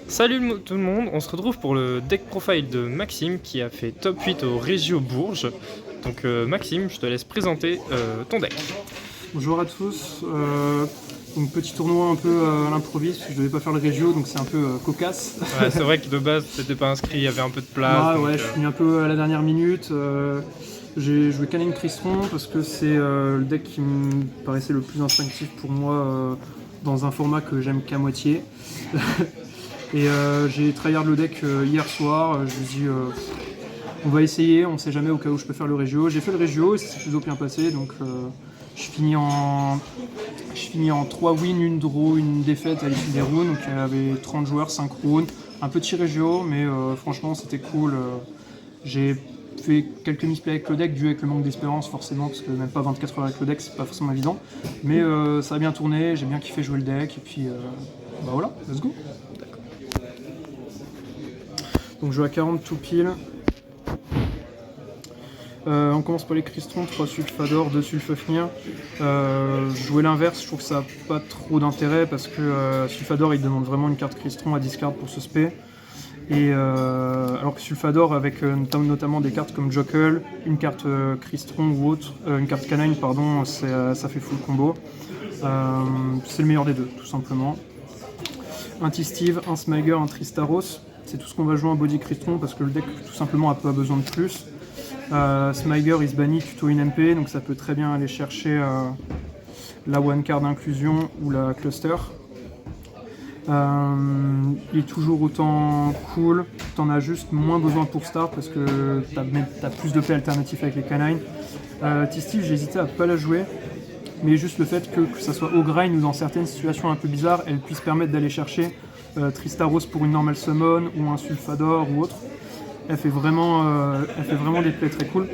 Salut tout le monde, on se retrouve pour le deck profile de Maxime qui a fait top 8 au Regio Bourges. Donc Maxime, je te laisse présenter ton deck. Bonjour à tous, donc petit tournoi un peu à l'improviste, parce que je devais pas faire le Regio donc c'est un peu cocasse. Ouais, c'est vrai que de base t'étais pas inscrit, il y avait un peu de place. Ah, donc, ouais, je suis venu un peu à la dernière minute. J'ai joué Canine Crystron parce que c'est le deck qui me paraissait le plus instinctif pour moi dans un format que j'aime qu'à moitié. Et j'ai tryhard le deck hier soir, je me dis on va essayer, on sait jamais au cas où je peux faire le Regio. J'ai fait le Regio et ça s'est plutôt bien passé, donc je finis en 3 wins, une draw, une défaite à l'issue des rounds. Donc il y avait 30 joueurs, 5 rounds, un petit Regio, mais franchement c'était cool. J'ai fait quelques misplays avec le deck, dû avec le manque d'espérance forcément, parce que même pas 24 heures avec le deck, c'est pas forcément évident. Mais ça a bien tourné, j'ai bien kiffé jouer le deck, et puis bah voilà, let's go. Donc je joue à 40 tout pile. On commence par les Crystron, 3 Sulfador, 2 Sulfafnir. Jouer l'inverse, je trouve que ça n'a pas trop d'intérêt parce que Sulfador il demande vraiment une carte Crystron à discard pour se spé. Et alors que Sulfador, avec notamment des cartes comme Jokel, une carte Crystron ou autre, une carte Canine, pardon, ça fait full combo. C'est le meilleur des deux, tout simplement. Un T-Steve, un Smiger, un Tristaros. C'est tout ce qu'on va jouer en body Crystron parce que le deck tout simplement a pas besoin de plus. Smiger il se bannit tuto in MP, donc ça peut très bien aller chercher la one card d'inclusion ou la cluster. Il est toujours autant cool, t'en as juste moins besoin pour start parce que t'as plus de play alternatifs avec les canines. T-Steve, j'ai hésité à pas la jouer, mais juste le fait que ça soit au grind ou dans certaines situations un peu bizarres, elle puisse permettre d'aller chercher Tristaros pour une normal summon ou un Sulfador ou autre. Elle fait vraiment des plays très cool.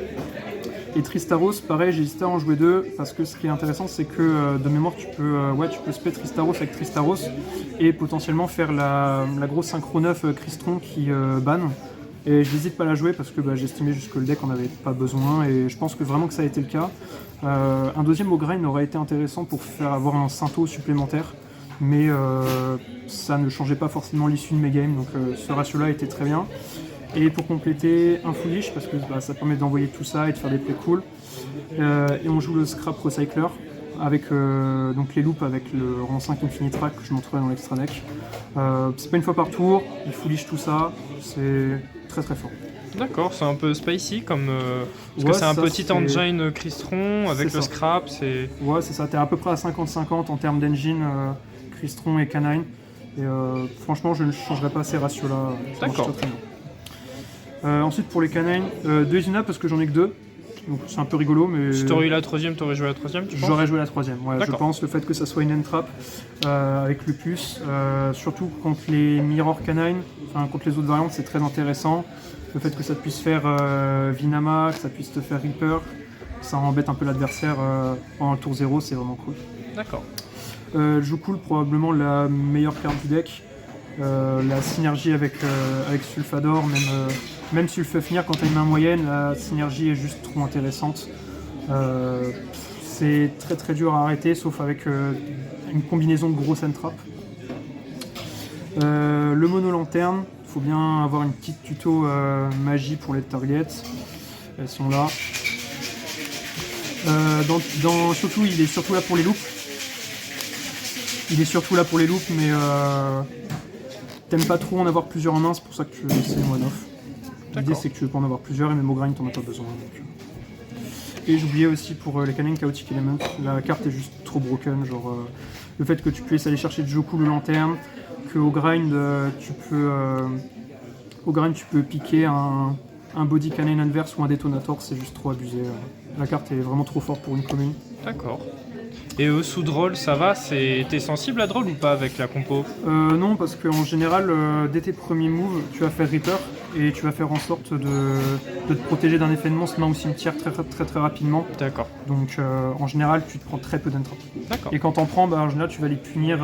Et Tristaros, pareil, j'ai hésité à en jouer deux parce que ce qui est intéressant, c'est que de mémoire, tu peux spé Tristaros avec Tristaros et potentiellement faire la grosse synchro 9 Crystron qui banne. Et je n'hésite pas à la jouer parce que j'estimais juste que le deck en avait pas besoin et je pense que vraiment que ça a été le cas. Un deuxième au grind aurait été intéressant pour faire avoir un Syntho supplémentaire, mais ça ne changeait pas forcément l'issue de mes games, donc ce ratio-là était très bien. Et pour compléter, un Foolish, parce que ça permet d'envoyer tout ça et de faire des plays cool. Et on joue le Scrap Recycler, avec donc les loops avec le rang 5 Infinite Track que je montrerai dans l'extra deck. C'est pas une fois par tour, il Foolish tout ça, c'est très très fort. D'accord, c'est un peu spicy comme. Parce que c'est un petit engine Crystron avec le scrap. Ouais, c'est ça, t'es à peu près à 50-50 en termes d'engine Crystron et Canine. Et franchement, je ne changerai pas ces ratios-là. D'accord. Ensuite pour les canines, 2 Izuna parce que j'en ai que 2, donc c'est un peu rigolo, mais... Si t'aurais eu la troisième, t'aurais joué la troisième, tu penses? J'aurais joué la troisième, ouais, je pense, le fait que ça soit une entrap avec Lupus, surtout contre les Mirror Canine, enfin contre les autres variantes c'est très intéressant, le fait que ça puisse faire Vinama, que ça puisse te faire Reaper, ça embête un peu l'adversaire pendant le tour 0, c'est vraiment cool. D'accord. Je joue cool, probablement la meilleure carte du deck. La synergie avec Sulfador, même Sulfafnir, quand tu as une main moyenne, la synergie est juste trop intéressante. C'est très très dur à arrêter, sauf avec une combinaison de grosses entraps. Le mono lanterne, il faut bien avoir une petite tuto magie pour les targets. Elles sont là. Surtout, il est surtout là pour les loops. Mais t'aimes pas trop en avoir plusieurs en main, c'est pour ça que tu essaies one-off. L'idée c'est que tu veux pas en avoir plusieurs et même au grind t'en as pas besoin. Donc. Et j'oubliais aussi pour les canines Chaotic Element, la carte est juste trop broken, genre le fait que tu puisses aller chercher Joku le lanterne, qu'au grind tu peux piquer un body canine inverse ou un détonator, c'est juste trop abusé. La carte est vraiment trop forte pour une commune. D'accord. Et sous Droll, ça va? T'es sensible à Droll ou pas avec la compo? Non, parce qu'en général, dès tes premiers moves, tu vas faire Reaper et tu vas faire en sorte de te protéger d'un effet de monstre main ou cimetière très très très rapidement. D'accord. Donc en général, tu te prends très peu d'entraps. D'accord. Et quand t'en prends, en général, tu vas les punir.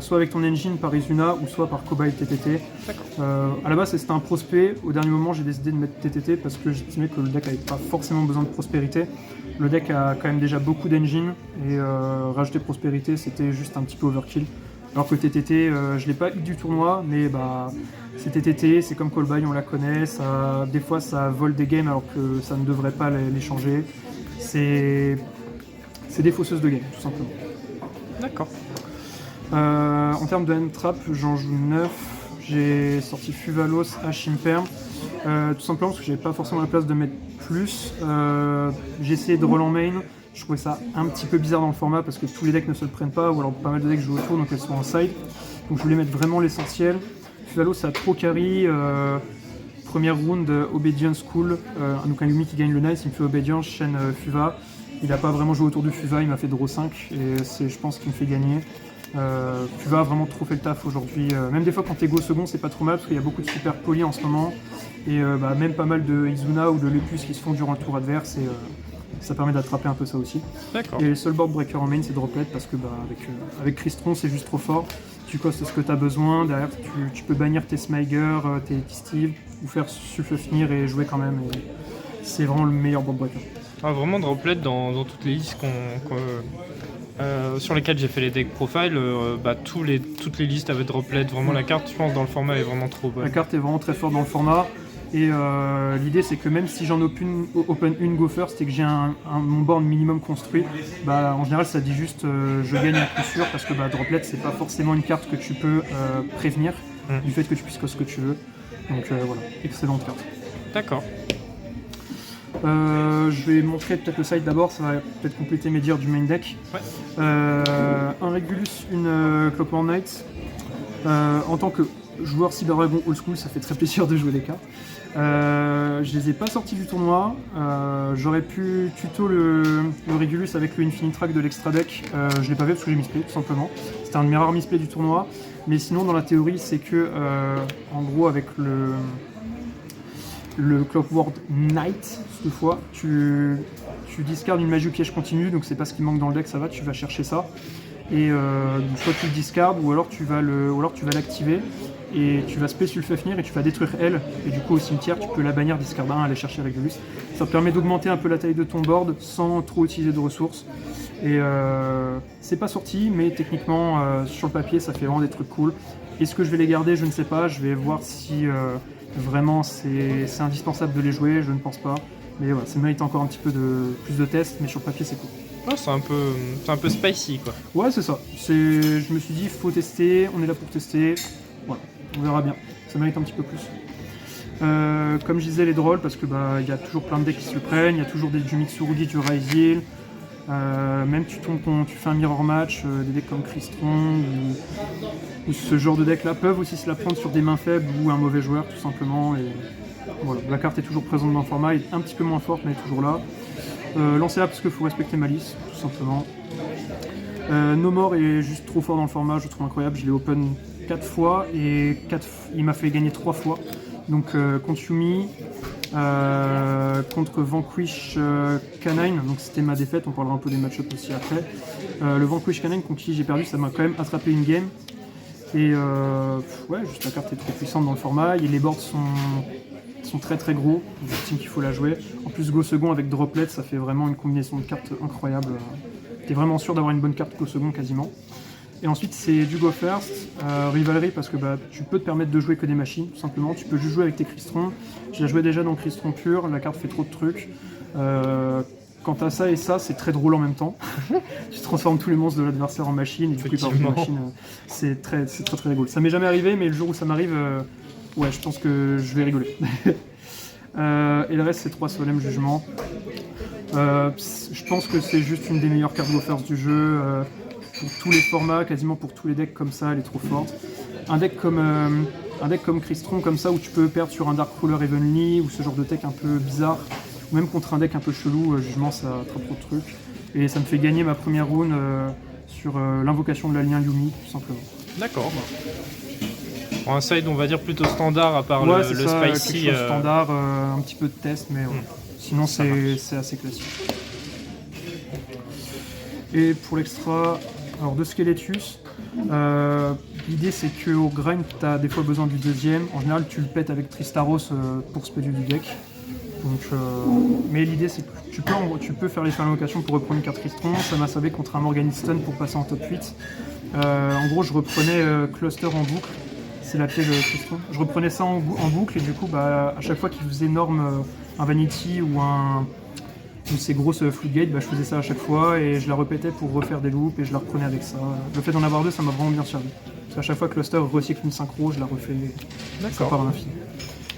Soit avec ton engine par Izuna ou soit par Cobalt TTT. À la base c'était un prospect, au dernier moment j'ai décidé de mettre TTT parce que j'estimais que le deck n'avait pas forcément besoin de prospérité. Le deck a quand même déjà beaucoup d'engine et rajouter prospérité c'était juste un petit peu overkill. Alors que TTT, je l'ai pas eu du tournoi, mais c'est TTT, c'est comme Callby, on la connaît, des fois ça vole des games alors que ça ne devrait pas les changer. C'est des fausseuses de game, tout simplement. D'accord. En termes de hand-trap, j'en joue 9. J'ai sorti Fuvalos, Imperm, tout simplement parce que j'avais pas forcément la place de mettre plus. J'ai essayé de roll en main. Je trouvais ça un petit peu bizarre dans le format parce que tous les decks ne se le prennent pas, ou alors pas mal de decks jouent autour, donc elles sont en side. Donc je voulais mettre vraiment l'essentiel. Fuvalos, ça a trop carry. Première round, Obedience cool. Donc un Yumi qui gagne le nice, il me fait Obedience, chaîne Fuva. Il n'a pas vraiment joué autour du Fuva, il m'a fait draw 5 et c'est, je pense, qu'il me fait gagner. Fuva a vraiment trop fait le taf aujourd'hui. Même des fois quand t'es go second, c'est pas trop mal parce qu'il y a beaucoup de super polis en ce moment. Et même pas mal de Izuna ou de Lepus qui se font durant le tour adverse. Et ça permet d'attraper un peu ça aussi. D'accord. Et le seul board breaker en main, c'est Droplet parce que avec Crystron, c'est juste trop fort. Tu costes ce que tu as besoin. Derrière, tu peux bannir tes Smiger, tes Steve, ou faire Sufflefnir et jouer quand même. Et c'est vraiment le meilleur board breaker. Ah, vraiment Droplet dans toutes les listes sur lesquelles j'ai fait les deck profile, toutes les listes avaient Droplet. Vraiment, la carte, je pense, dans le format est vraiment trop bonne. La carte est vraiment très forte dans le format. Et l'idée, c'est que même si j'en open une go first et que j'ai mon board minimum construit, en général, ça dit juste je gagne un coup sûr parce que Droplet, c'est pas forcément une carte que tu peux prévenir du fait que tu puisses cost ce que tu veux. Donc voilà, excellente carte. D'accord. Je vais montrer peut-être le side d'abord, ça va peut-être compléter mes dires du main deck. Ouais. Un Regulus, une Clockwork Knight. En tant que joueur Cyber Dragon old school, ça fait très plaisir de jouer les cartes. Je les ai pas sortis du tournoi. J'aurais pu tuto le Regulus avec le Infinite Track de l'extra deck. Je l'ai pas fait parce que j'ai misplay tout simplement. C'était un de mes rares misplays du tournoi. Mais sinon, dans la théorie, c'est que en gros, avec le Clockwork Knight, cette fois, tu discardes une magie au piège continu, donc c'est pas ce qui manque dans le deck, ça va, tu vas chercher ça. Et soit tu le discardes, ou alors tu vas l'activer, et tu vas Spécial Fafnir et tu vas détruire elle, et du coup au cimetière tu peux la bannir, discard 1, aller chercher Regulus. Ça te permet d'augmenter un peu la taille de ton board sans trop utiliser de ressources. Et c'est pas sorti, mais techniquement sur le papier ça fait vraiment des trucs cool. Est-ce que je vais les garder? Je ne sais pas, je vais voir si vraiment c'est indispensable de les jouer, je ne pense pas. Mais voilà, ça mérite encore un petit peu plus de tests, mais sur le papier c'est cool. Oh, c'est un peu spicy quoi. Ouais, c'est ça. Je me suis dit, faut tester, on est là pour tester. Voilà, on verra bien. Ça mérite un petit peu plus. Comme je disais, les drôles, parce que y a toujours plein de decks qui se le prennent, il y a toujours du Mitsurugi, du Raizil. Même tu fais un mirror match, des decks comme Crystron ou ce genre de deck là peuvent aussi se la prendre sur des mains faibles ou un mauvais joueur tout simplement. Et voilà, la carte est toujours présente dans le format, elle est un petit peu moins forte mais elle est toujours là. Lancez-la parce qu'il faut respecter ma liste, tout simplement. No More est juste trop fort dans le format, je le trouve incroyable. Je l'ai open 4 fois et il m'a fait gagner 3 fois. Donc contre Yumi, contre Vanquish Canine, donc c'était ma défaite, on parlera un peu des match-ups aussi après. Le Vanquish Canine contre qui j'ai perdu, ça m'a quand même attrapé une game. Et ouais, juste la carte est trop puissante dans le format, et les boards sont très très gros, j'estime qu'il faut la jouer. En plus Go second avec Droplet, ça fait vraiment une combinaison de cartes incroyable. T'es vraiment sûr d'avoir une bonne carte Go second quasiment. Et ensuite c'est du Go First, Rivalry parce que tu peux te permettre de jouer que des machines, tout simplement. Tu peux juste jouer avec tes Crystron. Je la jouais déjà dans Crystron pur, la carte fait trop de trucs. Quand t'as ça et ça, c'est très drôle en même temps. Tu transformes tous les monstres de l'adversaire en machine et du coup il part de machine. C'est très très rigolo. Ça m'est jamais arrivé, mais le jour où ça m'arrive, ouais, je pense que je vais rigoler. Et le reste c'est 3 Solemn Jugement. Je pense que c'est juste une des meilleures cartes Go First du jeu. Pour tous les formats, quasiment pour tous les decks comme ça, elle est trop forte. Un deck comme Crystron comme ça où tu peux perdre sur un Dark Ruler Evenly ou ce genre de deck un peu bizarre, ou même contre un deck un peu chelou, Jugement ça attrape trop de trucs. Et ça me fait gagner ma première rune sur l'invocation de l'alien Yumi, tout simplement. D'accord. Pour un side on va dire plutôt standard à part ouais, le ça, spicy. Quelque chose standard, un petit peu de test, mais ouais. Sinon c'est assez classique. Et pour l'extra, alors de Skeletus, l'idée c'est qu'au grind tu as des fois besoin du deuxième. En général tu le pètes avec Tristaros pour speedu du deck. Donc, mais l'idée c'est que tu peux faire les faire l'invocation pour reprendre une carte Crystron. Ça m'a servi contre un Morganite Stun pour passer en top 8. En gros, je reprenais Cluster en boucle. C'est l'appel Cluster. Je reprenais ça en boucle et du coup, à chaque fois qu'il faisait norme un Vanity ou ces grosses Floodgate, je faisais ça à chaque fois et je la répétais pour refaire des loops et je la reprenais avec ça. Le fait d'en avoir deux, ça m'a vraiment bien servi. Parce qu'à chaque fois que Cluster recycle une synchro, je la refais. Ça part à l'infini.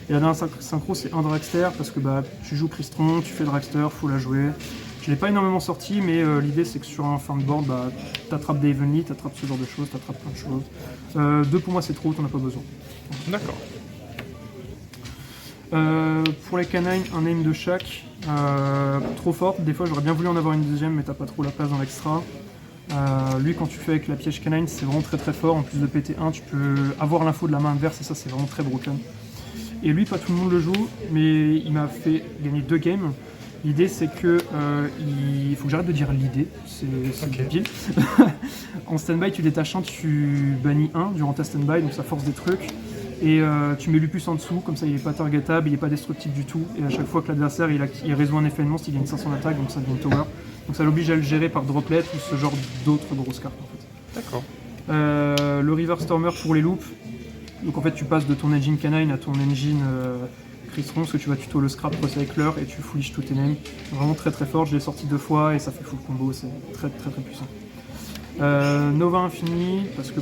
Et la dernière synchro, c'est un dragster parce que tu joues Crystron, tu fais dragster, faut la jouer. Je l'ai pas énormément sorti, mais l'idée c'est que sur un fin de board, t'attrapes des evenly, t'attrapes ce genre de choses, t'attrapes plein de choses. Deux pour moi c'est trop, t'en as pas besoin. D'accord. Pour les canines, un aim de chaque. Trop fort, des fois j'aurais bien voulu en avoir une deuxième, mais t'as pas trop la place dans l'extra. Lui, quand tu fais avec la piège canine, c'est vraiment très très fort. En plus de PT1, tu peux avoir l'info de la main adverse et ça c'est vraiment très broken. Et lui, pas tout le monde le joue, mais il m'a fait gagner 2 games. L'idée c'est que il faut que j'arrête de dire l'idée, c'est débile. En stand-by, tu détaches un, tu bannis un durant ta stand-by, donc ça force des trucs. Et tu mets Lupus en dessous, comme ça il est pas targetable, il est pas destructible du tout. Et à chaque fois que l'adversaire il résout un effet de monstre, il gagne 500 d'attaque, donc ça devient tower. Donc ça l'oblige à le gérer par droplet ou ce genre d'autres grosses cartes en fait. D'accord. Le River Stormer pour les loops. Donc en fait tu passes de ton engine canine à ton engine Crystron, parce que tu vas tuto le scrap recycler et tu foolish tout tes names. Vraiment très très fort, je l'ai sorti 2 fois et ça fait full combo, c'est très très très puissant. Nova Infini, parce que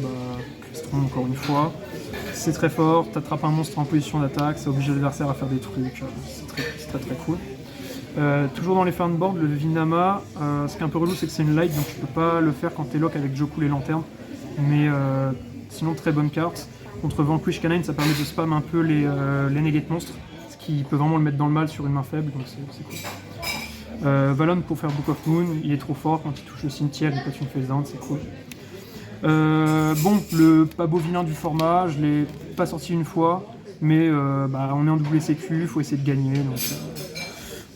Crystron encore une fois. C'est très fort, t'attrapes un monstre en position d'attaque, ça oblige l'adversaire à faire des trucs, c'est très très cool. Toujours dans les fanboards, le Vinama, ce qui est un peu relou c'est que c'est une light donc tu peux pas le faire quand t'es lock avec Joku les lanternes, mais sinon très bonne carte. Contre Vanquish Canine ça permet de spam un peu les negate monstres, ce qui peut vraiment le mettre dans le mal sur une main faible donc c'est cool. Valon pour faire Book of Moon, il est trop fort, quand il touche le cimetière il pète une face down, c'est cool. Le pas beau vilain du format, je l'ai pas sorti une fois, mais on est en WCQ, faut essayer de gagner, donc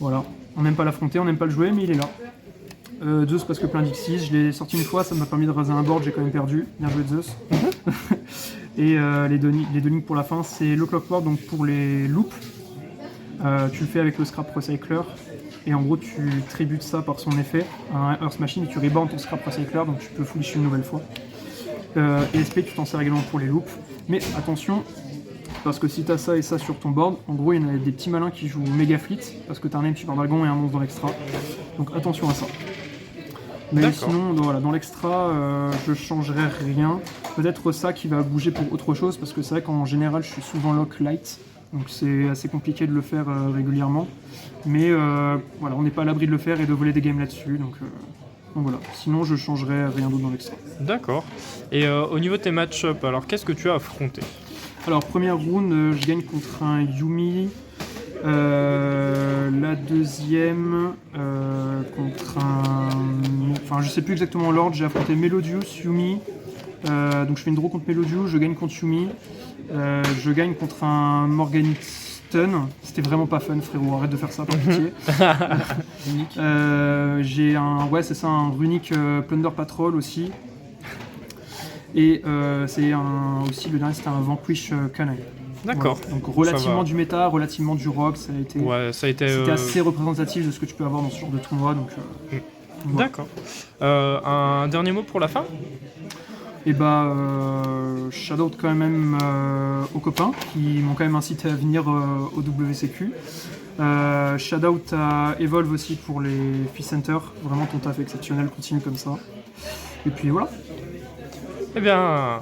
voilà. On n'aime pas l'affronter, on n'aime pas le jouer, mais il est là. Zeus parce que plein d'X6, je l'ai sorti une fois, ça m'a permis de raser un board, j'ai quand même perdu, bien joué Zeus. Et les deux lignes pour la fin, c'est le Clockwork, donc pour les loops, tu le fais avec le Scrap Recycler, et en gros tu tributes ça par son effet, un Earth Machine, et tu reborn ton Scrap Recycler, donc tu peux foolish une nouvelle fois. Et SP, tu t'en sers également pour les loops. Mais attention, parce que si t'as ça et ça sur ton board, en gros, il y en a des petits malins qui jouent méga fleet, parce que t'as un name super dragon et un monstre dans l'extra. Donc attention à ça. Mais sinon, voilà, dans l'extra, je changerais rien. Peut-être ça qui va bouger pour autre chose, parce que c'est vrai qu'en général, je suis souvent lock light. Donc c'est assez compliqué de le faire régulièrement. Mais voilà, on n'est pas à l'abri de le faire et de voler des games là-dessus. Donc voilà, sinon je changerais rien d'autre dans l'extra. D'accord. Et au niveau de tes match-up, alors qu'est-ce que tu as affronté? Alors première round, je gagne contre un Yumi. La deuxième contre un... Enfin je sais plus exactement l'ordre, j'ai affronté Melodius, Yumi. Donc je fais une draw contre Melodius, je gagne contre Yumi. Je gagne contre un Morganite. C'était vraiment pas fun frérot, arrête de faire ça par pitié. J'ai un Runic Plunder Patrol aussi. Et aussi le dernier c'était un Vanquish Canine. D'accord. Voilà. Donc relativement du méta, relativement du rock, ça a été assez représentatif de ce que tu peux avoir dans ce genre de tournoi. Donc, voilà. D'accord. Un dernier mot pour la fin? Et shoutout quand même aux copains qui m'ont quand même incité à venir au WCQ. Shoutout à Evolve aussi pour les Fee Center. Vraiment ton taf exceptionnel, continue comme ça. Et puis voilà. Eh bien,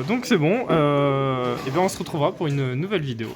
donc c'est bon. Et bien on se retrouvera pour une nouvelle vidéo.